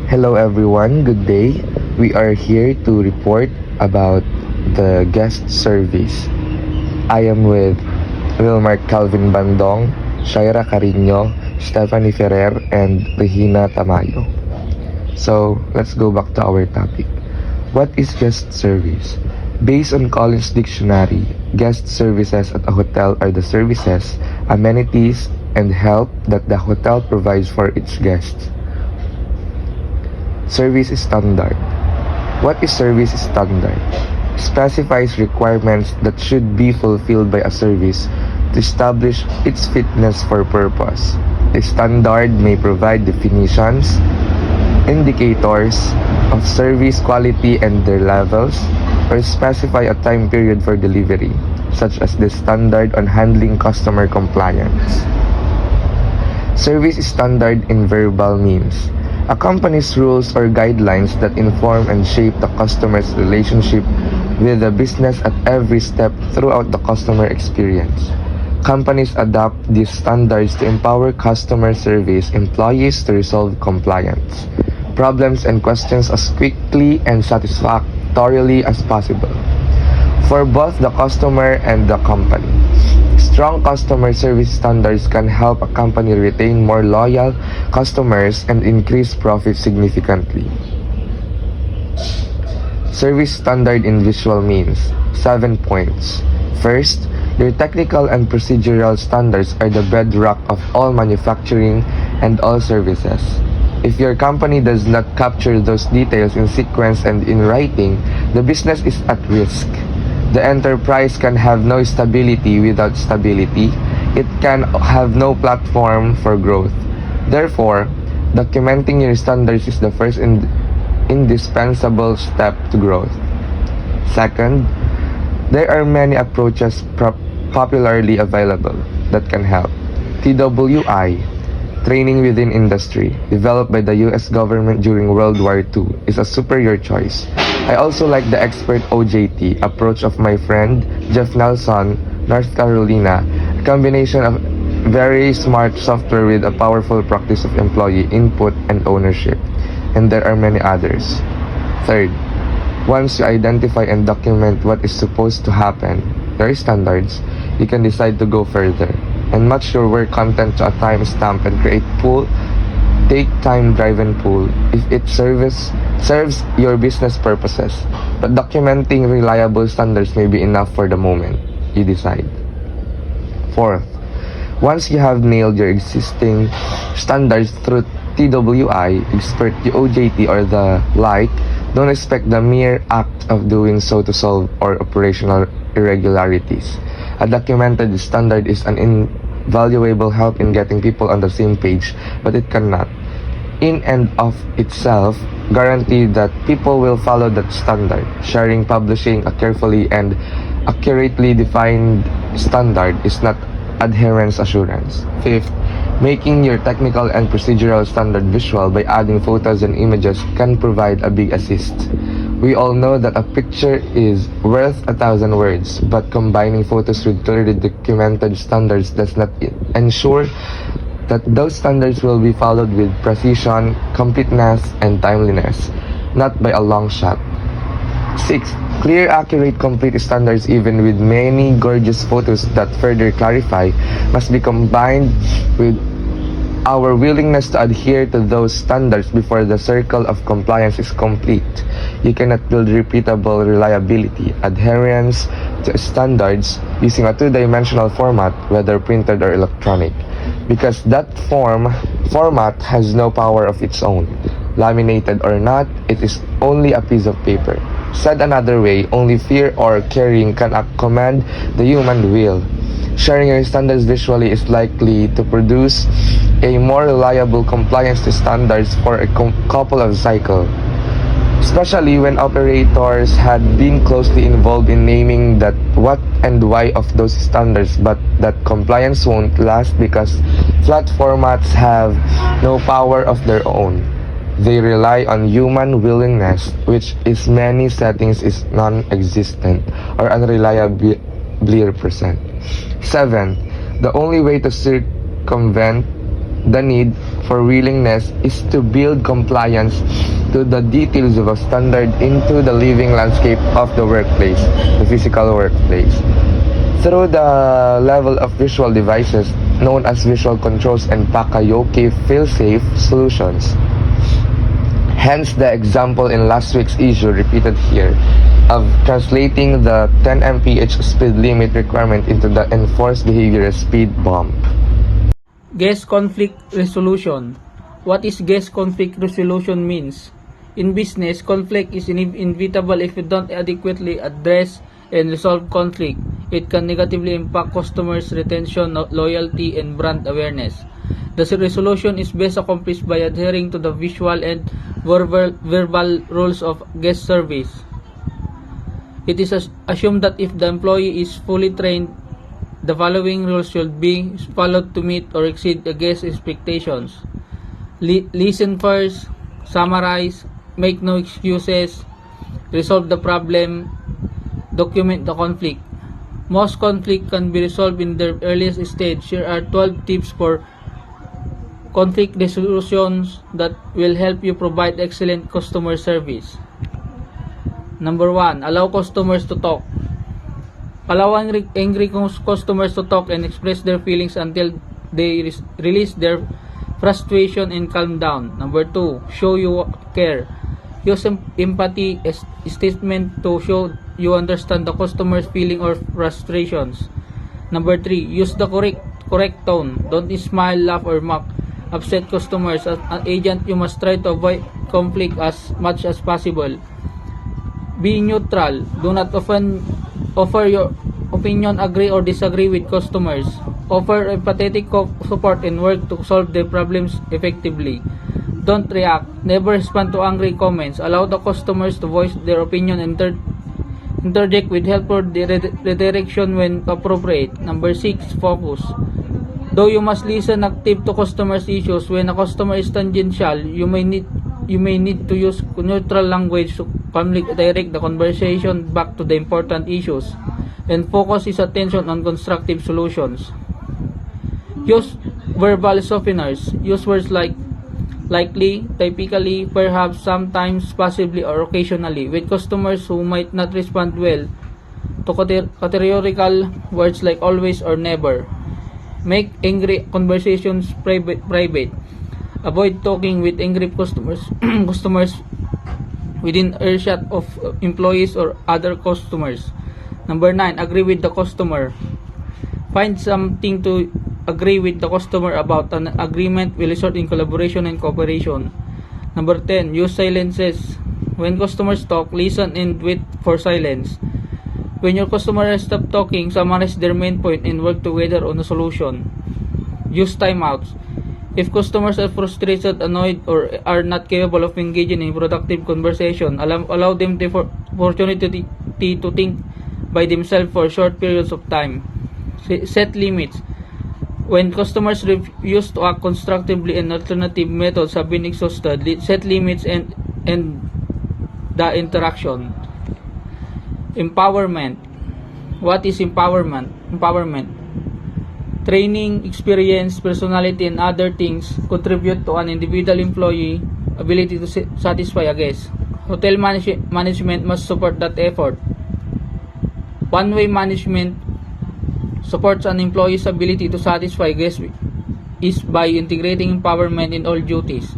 Hello everyone, good day. We are here to report about the guest service. I am with Wilmar Calvin Bandong, Shaira Carino, Stephanie Ferrer, and Regina Tamayo. So, let's go back to our topic. What is guest service? Based on Collins Dictionary, guest services at a hotel are the services, amenities, and help that the hotel provides for its guests. Service standard. What is service standard? Specifies requirements that should be fulfilled by a service to establish its fitness for purpose. The standard may provide definitions, indicators of service quality and their levels, or specify a time period for delivery, such as the standard on handling customer compliance. Service standard in verbal means a company's rules or guidelines that inform and shape the customer's relationship with the business at every step throughout the customer experience. Companies adopt these standards to empower customer service employees to resolve compliance problems and questions as quickly and satisfactorily as possible for both the customer and the company. Strong customer service standards can help a company retain more loyal customers and increase profits significantly. Service standard in visual means 7 points. First, your technical and procedural standards are the bedrock of all manufacturing and all services. If your company does not capture those details in sequence and in writing, the business is at risk. The enterprise can have no stability without stability. It can have no platform for growth. Therefore, documenting your standards is the first indispensable step to growth. Second, there are many approaches popularly available that can help. TWI, Training Within Industry, developed by the US government during World War II, is a superior choice. I also like the expert OJT approach of my friend Jeff Nelson, North Carolina, a combination of very smart software with a powerful practice of employee input and ownership. And there are many others. Third, once you identify and document what is supposed to happen, your standards, you can decide to go further and match your work content to a timestamp and create take time-driven pool if it serves your business purposes. But documenting reliable standards may be enough for the moment. You decide. Fourth, once you have nailed your existing standards through TWI, expert OJT, or the like, don't expect the mere act of doing so to solve or operational irregularities. A documented standard is an invaluable help in getting people on the same page, but it cannot, in and of itself, guarantee that people will follow that standard. Sharing, publishing a carefully and accurately defined standard is not adherence assurance. Fifth, making your technical and procedural standard visual by adding photos and images can provide a big assist. We all know that a picture is worth 1,000 words, but combining photos with clearly documented standards does not ensure that those standards will be followed with precision, completeness, and timeliness, not by a long shot. 6. Clear, accurate, complete standards, even with many gorgeous photos that further clarify, must be combined with our willingness to adhere to those standards before the circle of compliance is complete. You cannot build repeatable reliability, adherence to standards using a two-dimensional format, whether printed or electronic, because that format has no power of its own. Laminated or not, it is only a piece of paper. Said another way, only fear or caring can command the human will. Sharing your standards visually is likely to produce a more reliable compliance to standards for a couple of cycles, especially when operators had been closely involved in naming that what and why of those standards, but that compliance won't last because flat formats have no power of their own. They rely on human willingness, which in many settings is non-existent or unreliably %. 7. The only way to circumvent The need for willingness is to build compliance to the details of a standard into the living landscape of the workplace, the physical workplace. Through the level of visual devices known as visual controls and Takayoke fail-safe solutions. Hence the example in last week's issue repeated here of translating the 10 mph speed limit requirement into the enforced behavior speed bump. Guest conflict resolution. What is guest conflict resolution means? In business, conflict is inevitable if you don't adequately address and resolve conflict. It can negatively impact customers' retention, loyalty, and brand awareness. The resolution is best accomplished by adhering to the visual and verbal rules of guest service. It is assumed that if the employee is fully trained, the following rules should be followed to meet or exceed the guest expectations. Listen first, summarize, make no excuses, resolve the problem, document the conflict. Most conflict can be resolved in the earliest stage. Here are 12 tips for conflict resolutions that will help you provide excellent customer service. Number 1, allow customers to talk. Allow angry customers to talk and express their feelings until they release their frustration and calm down. Number 2, show you care. Use empathy statement to show you understand the customer's feeling or frustrations. Number 3, use the correct tone. Don't smile, laugh, or mock upset customers. As an agent, you must try to avoid conflict as much as possible. Be neutral. Do not often offer your opinion, agree or disagree with customers. Offer empathetic support and work to solve their problems effectively. Don't react. Never respond to angry comments. Allow the customers to voice their opinion and interject with helpful redirection when appropriate. Number 6, focus. Though you must listen active to customers' issues, when a customer is tangential, you may need to use neutral language to calmly direct the conversation back to the important issues and focus his attention on constructive solutions. Use verbal softeners. Use words like likely, typically, perhaps, sometimes, possibly, or occasionally with customers who might not respond well to categorical words like always or never. Make angry conversations private. Avoid talking with angry customers within earshot of employees or other customers. Number 9, agree with the customer. Find something to agree with the customer about. An agreement will result in collaboration and cooperation. Number 10, use silences. When customers talk, listen and wait for silence. When your customer stops talking, summarize their main point and work together on a solution. Use timeouts. If customers are frustrated, annoyed, or are not capable of engaging in productive conversation, allow them the opportunity to think by themselves for short periods of time. Set limits. When customers refuse to act constructively and alternative methods have been exhausted, set limits and end the interaction. Empowerment. What is empowerment? Training, experience, personality, and other things contribute to an individual employee ability to satisfy a guest. Hotel management must support that effort. One-way management supports an employee's ability to satisfy guests is by integrating empowerment in all duties.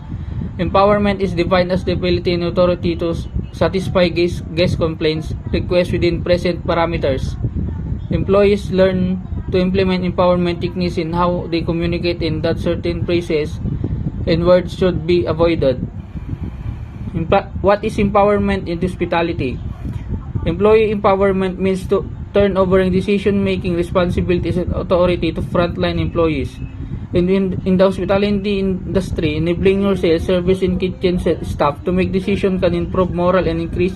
Empowerment is defined as the ability and authority to satisfy guest complaints, requests within present parameters. Employees learn to implement empowerment techniques in how they communicate in that certain phrases and words should be avoided. What is empowerment in hospitality? Employee empowerment means to turn over decision-making responsibilities and authority to frontline employees. In the hospitality industry, enabling your sales, service, and kitchen staff to make decisions can improve morale and increase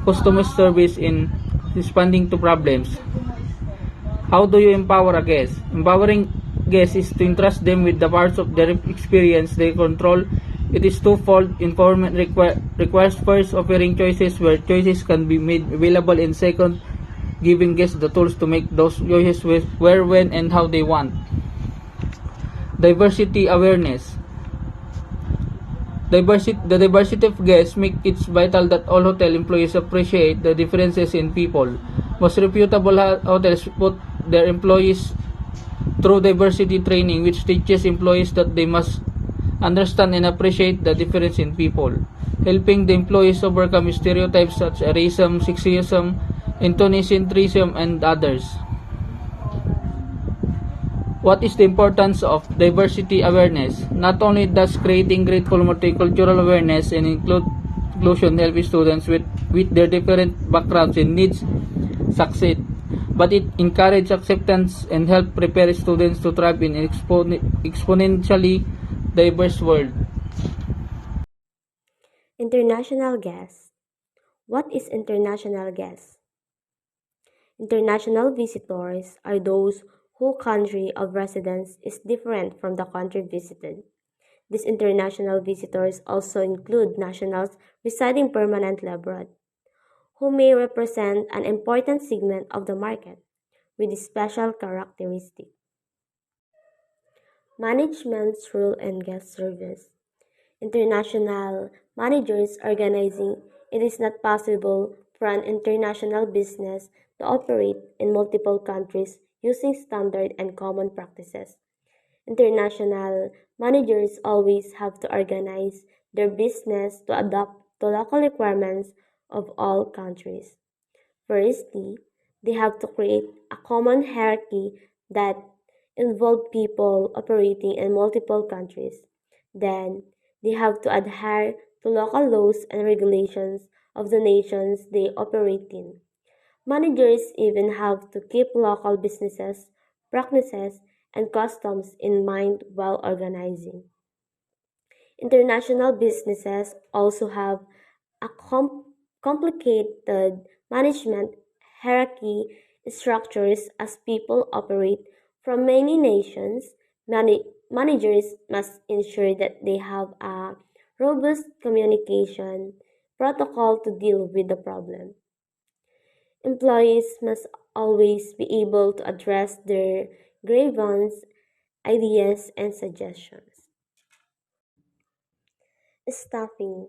customer service in responding to problems. How do you empower a guest? Empowering guests is to entrust them with the parts of their experience they control. It is twofold. Empowerment requires first offering choices where choices can be made available, and second, giving guests the tools to make those choices where, when, and how they want. Diversity awareness. The diversity of guests make it vital that all hotel employees appreciate the differences in people. Most reputable hotels put their employees through diversity training, which teaches employees that they must understand and appreciate the difference in people, helping the employees overcome stereotypes such as racism, sexism, ethnicentrism, and others. What is the importance of diversity awareness? Not only does creating grateful multicultural awareness and inclusion help students with their different backgrounds and needs succeed, but it encourages acceptance and help prepare students to thrive in an exponentially diverse world. International guests. What is international guests? International visitors are those whose country of residence is different from the country visited. These international visitors also include nationals residing permanently abroad, who may represent an important segment of the market with special characteristics. Management's role and guest service. International managers organizing, it is not possible for an international business to operate in multiple countries using standard and common practices. International managers always have to organize their business to adapt to local requirements of all countries. Firstly, they have to create a common hierarchy that involves people operating in multiple countries. Then, they have to adhere to local laws and regulations of the nations they operate in. Managers even have to keep local businesses, practices, and customs in mind while organizing. International businesses also have a complicated management hierarchy structures as people operate from many nations. Managers must ensure that they have a robust communication protocol to deal with the problem. Employees must always be able to address their grievances, ideas, and suggestions. Staffing.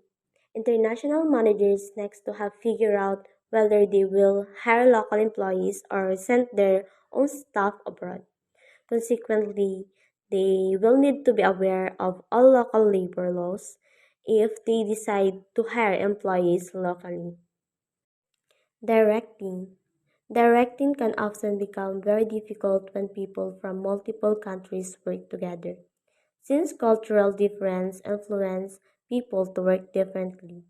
International managers next to have figured out whether they will hire local employees or send their own staff abroad. Consequently, they will need to be aware of all local labor laws if they decide to hire employees locally. Directing. Directing can often become very difficult when people from multiple countries work together, since cultural difference influence people to work differently.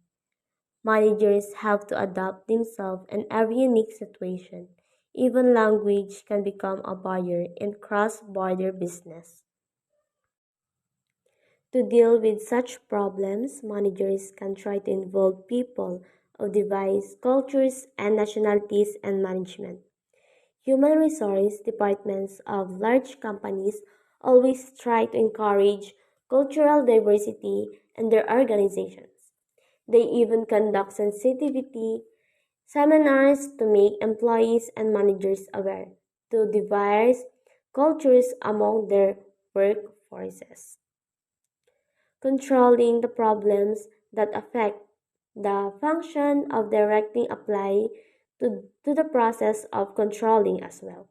Managers have to adapt themselves in every unique situation. Even language can become a barrier in cross-border business. To deal with such problems, managers can try to involve people of diverse cultures and nationalities in management. Human resource departments of large companies always try to encourage cultural diversity in their organizations. They even conduct sensitivity seminars to make employees and managers aware to diverse cultures among their workforces. Controlling the problems that affect the function of directing apply to the process of controlling as well.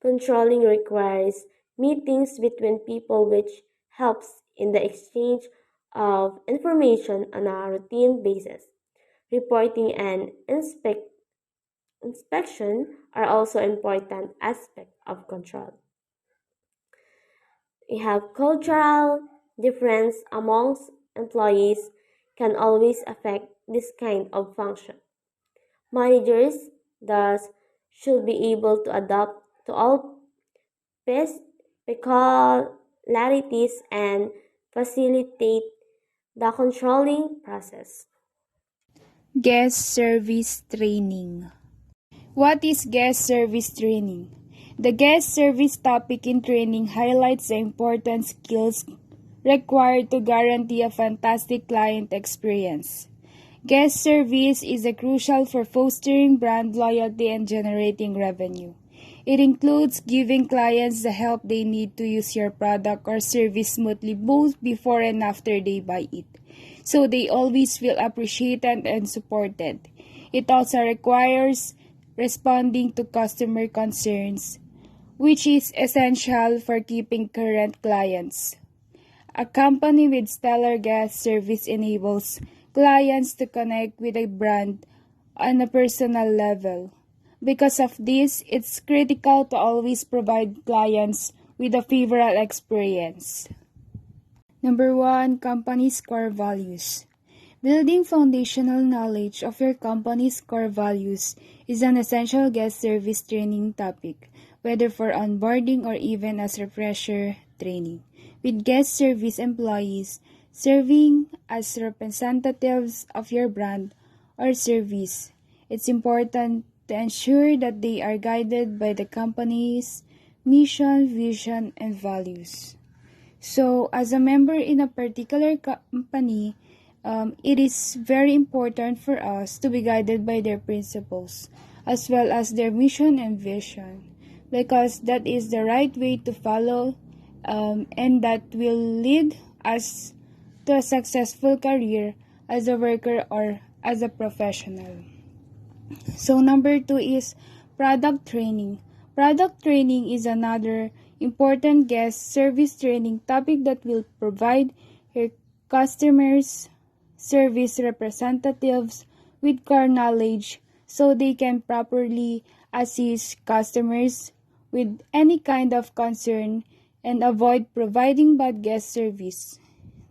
Controlling requires meetings between people which helps in the exchange of information on a routine basis. Reporting and inspection are also important aspects of control. We have cultural difference amongst employees can always affect this kind of function. Managers thus should be able to adapt to all peculiarities and facilitate the controlling process. Guest service training. What is guest service training? The guest service topic in training highlights the important skills required to guarantee a fantastic client experience. Guest service is crucial for fostering brand loyalty and generating revenue. It includes giving clients the help they need to use your product or service smoothly both before and after they buy it, so they always feel appreciated and supported. It also requires responding to customer concerns, which is essential for keeping current clients. A company with stellar guest service enables clients to connect with a brand on a personal level. Because of this, it's critical to always provide clients with a favorable experience. Number 1, company's core values. Building foundational knowledge of your company's core values is an essential guest service training topic, whether for onboarding or even as refresher training. With guest service employees serving as representatives of your brand or service, it's important to ensure that they are guided by the company's mission, vision, and values. So, as a member in a particular company, it is very important for us to be guided by their principles as well as their mission and vision, because that is the right way to follow, and that will lead us to a successful career as a worker or as a professional. So number 2 is product training. Product training is another important guest service training topic that will provide your customers, service representatives with core knowledge so they can properly assist customers with any kind of concern and avoid providing bad guest service.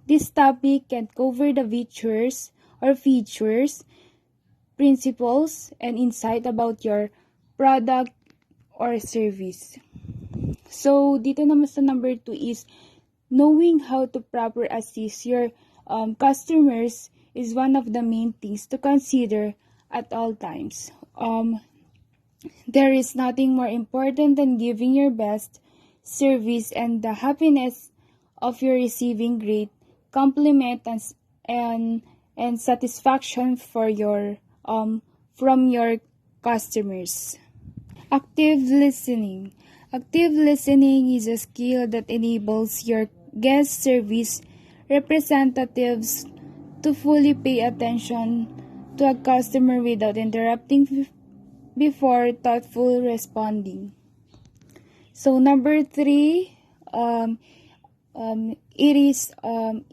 This topic can cover the features, principles, and insight about your product or service. So, dito naman sa number 2 is knowing how to proper assist your customers is one of the main things to consider at all times. There is nothing more important than giving your best service, and the happiness of your receiving great compliment and satisfaction for your from your customers. Active listening. Active listening is a skill that enables your guest service representatives to fully pay attention to a customer without interrupting before thoughtful responding. So number 3, it is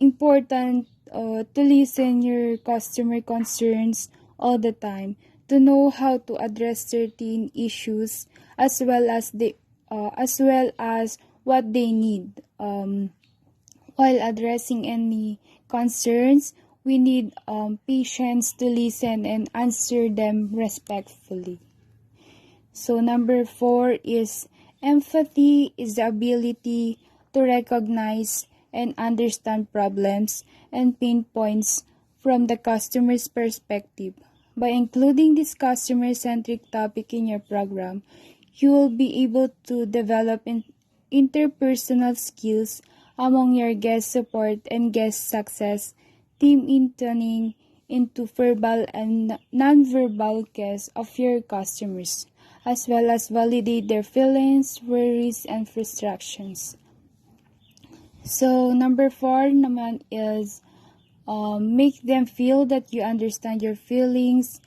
important to listen your customer concerns all the time, to know how to address certain issues as well as what they need. While addressing any concerns, we need patience to listen and answer them respectfully. So number 4 is empathy is the ability to recognize and understand problems and pain points from the customer's perspective. By including this customer-centric topic in your program, you will be able to develop interpersonal skills among your guest support and guest success team in tuning into verbal and non-verbal cues of your customers, as well as validate their feelings, worries, and frustrations. So, number 4 naman is make them feel that you understand your feelings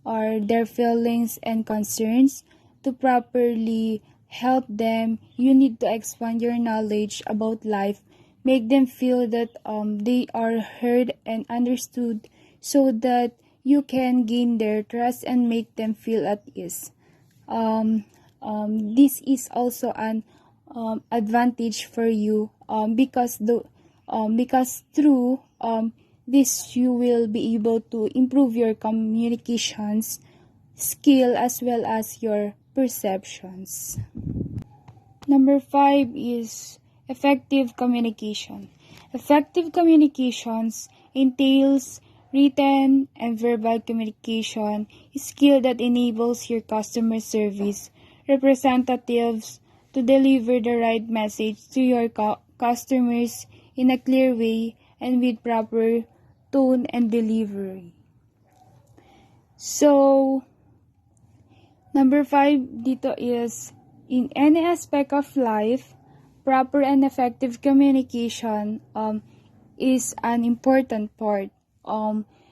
or their feelings and concerns. To properly help them, you need to expand your knowledge about life. Make them feel that they are heard and understood so that you can gain their trust and make them feel at ease. This is also an advantage for you because through this you will be able to improve your communications skill as well as your perceptions. Number 5 is effective communication. Effective communications entails written and verbal communication, a skill that enables your customer service representatives to deliver the right message to your customers in a clear way and with proper tone and delivery. So, number 5 dito is in any aspect of life, proper and effective communication is an important part,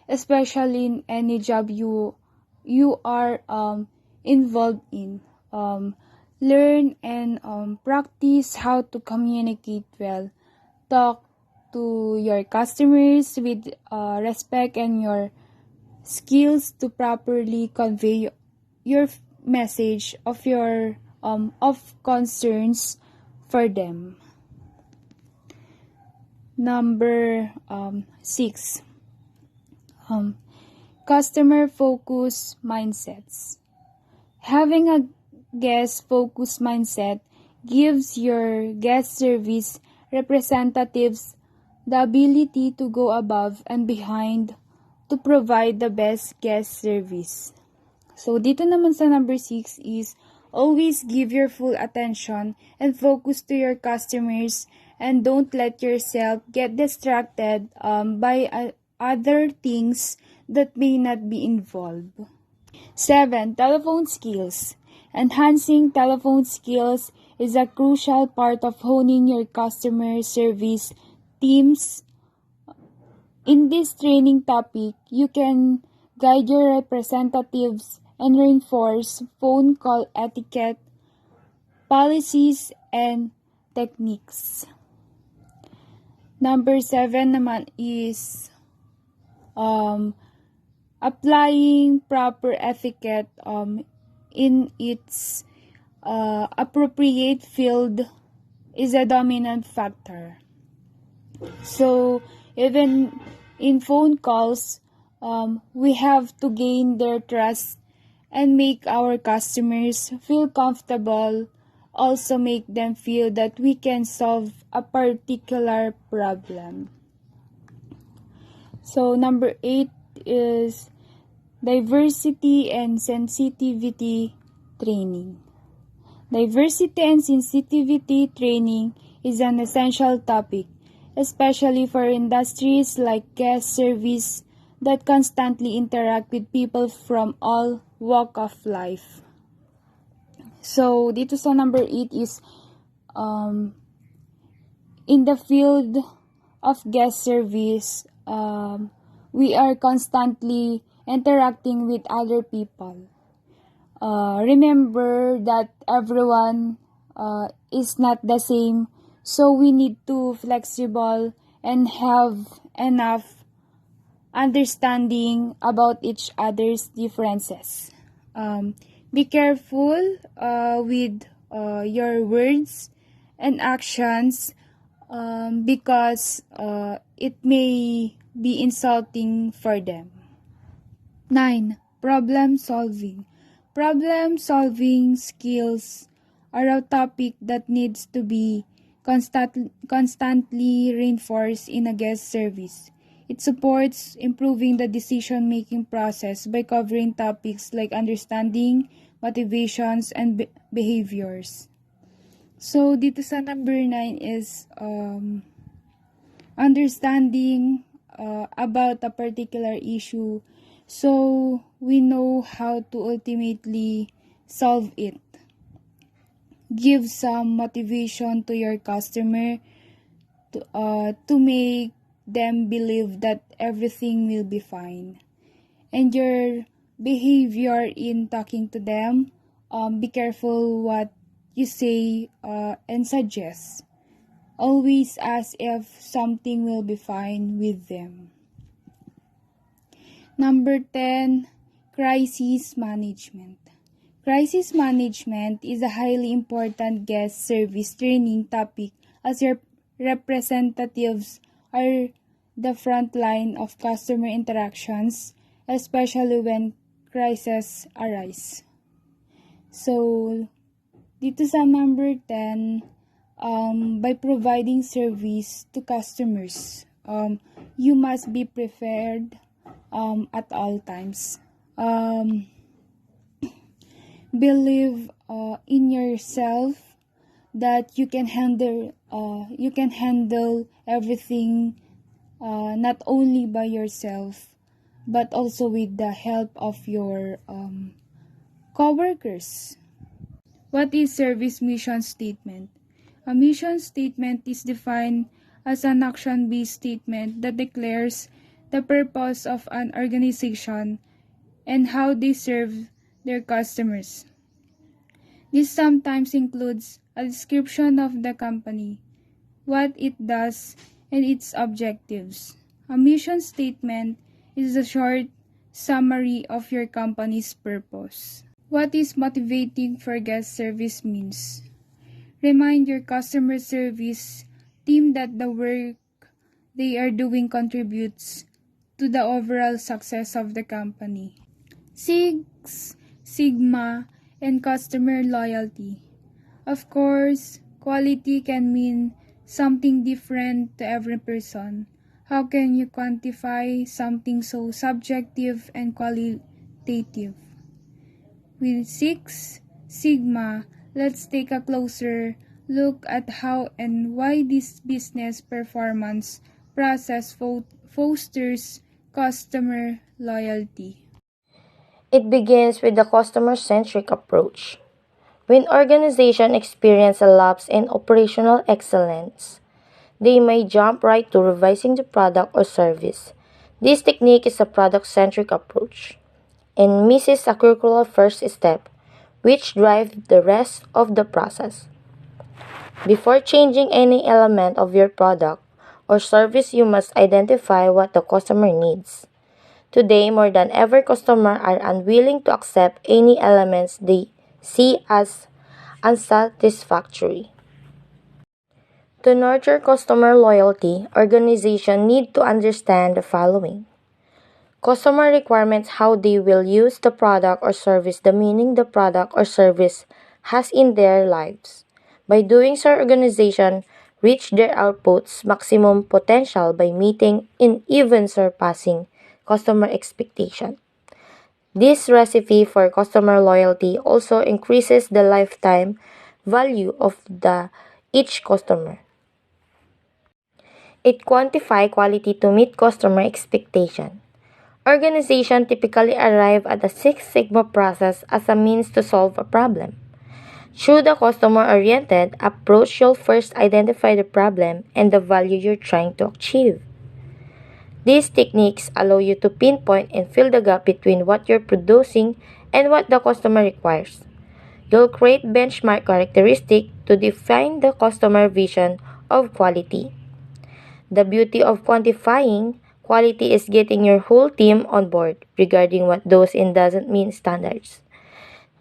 especially in any job you are involved in. Learn and practice how to communicate well. Talk to your customers with respect and your skills to properly convey your message of your of concerns for them. Number 6, customer focus mindsets. Having a guest focus mindset gives your guest service representatives the ability to go above and behind to provide the best guest service. So, dito naman sa number 6 is always give your full attention and focus to your customers and don't let yourself get distracted by other things that may not be involved. 7. Telephone skills. Enhancing telephone skills is a crucial part of honing your customer service teams. In this training topic, you can guide your representatives and reinforce phone call etiquette, policies, and techniques. Number 7 naman is applying proper etiquette in its appropriate field is a dominant factor. So, even in phone calls, we have to gain their trust and make our customers feel comfortable, also make them feel that we can solve a particular problem. So, number 8 is diversity and sensitivity training. Diversity and sensitivity training is an essential topic, especially for industries like guest service that constantly interact with people from all walk of life. So, dito sa number 8 is in the field of guest service, we are constantly interacting with other people. Remember that everyone is not the same, so we need to flexible and have enough understanding about each other's differences. Be careful with your words and actions because it may be insulting for them. 9. Problem solving. Problem solving skills are a topic that needs to be constantly reinforced in a guest service. It supports improving the decision-making process by covering topics like understanding, motivations, and behaviors. So, dito sa number 9 is understanding about a particular issue so we know how to ultimately solve it. Give some motivation to your customer to make them believe that everything will be fine. And your behavior in talking to them, be careful what you say and suggest. Always ask if something will be fine with them. Number 10, crisis management. Crisis management is a highly important guest service training topic as your representatives are the front line of customer interactions, especially when crises arise. So, dito sa number 10, by providing service to customers, you must be prepared at all times. Believe in yourself that you can handle everything, not only by yourself but also with the help of your coworkers. What is service mission statement? A mission statement is defined as an action-based statement that declares the purpose of an organization and how they serve their customers. This sometimes includes a description of the company, what it does, and its objectives. A mission statement is a short summary of your company's purpose. What is motivating for guest service means? Remind your customer service team that the work they are doing contributes to the overall success of the company. Six Sigma and customer loyalty. Of course, quality can mean something different to every person. How can you quantify something so subjective and qualitative? With Six Sigma, let's take a closer look at how and why this business performance process fosters customer loyalty. It begins with the customer-centric approach. When organizations experience a lapse in operational excellence, they may jump right to revising the product or service. This technique is a product-centric approach and misses a critical first step, which drives the rest of the process. Before changing any element of your product or service, you must identify what the customer needs. Today, more than ever, customers are unwilling to accept any elements they see as unsatisfactory. To nurture customer loyalty, organizations need to understand the following. Customer requirements: how they will use the product or service, the meaning the product or service has in their lives. By doing so, organizations reach their output's maximum potential by meeting and even surpassing customer expectation. This recipe for customer loyalty also increases the lifetime value of each customer. It quantifies quality to meet customer expectation. Organizations typically arrive at the Six Sigma process as a means to solve a problem. Through the customer-oriented approach, you'll first identify the problem and the value you're trying to achieve. These techniques allow you to pinpoint and fill the gap between what you're producing and what the customer requires. You'll create benchmark characteristics to define the customer vision of quality. The beauty of quantifying quality is getting your whole team on board regarding what does and doesn't mean standards.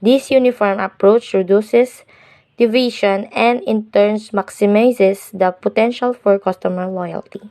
This uniform approach reduces division and in turn maximizes the potential for customer loyalty.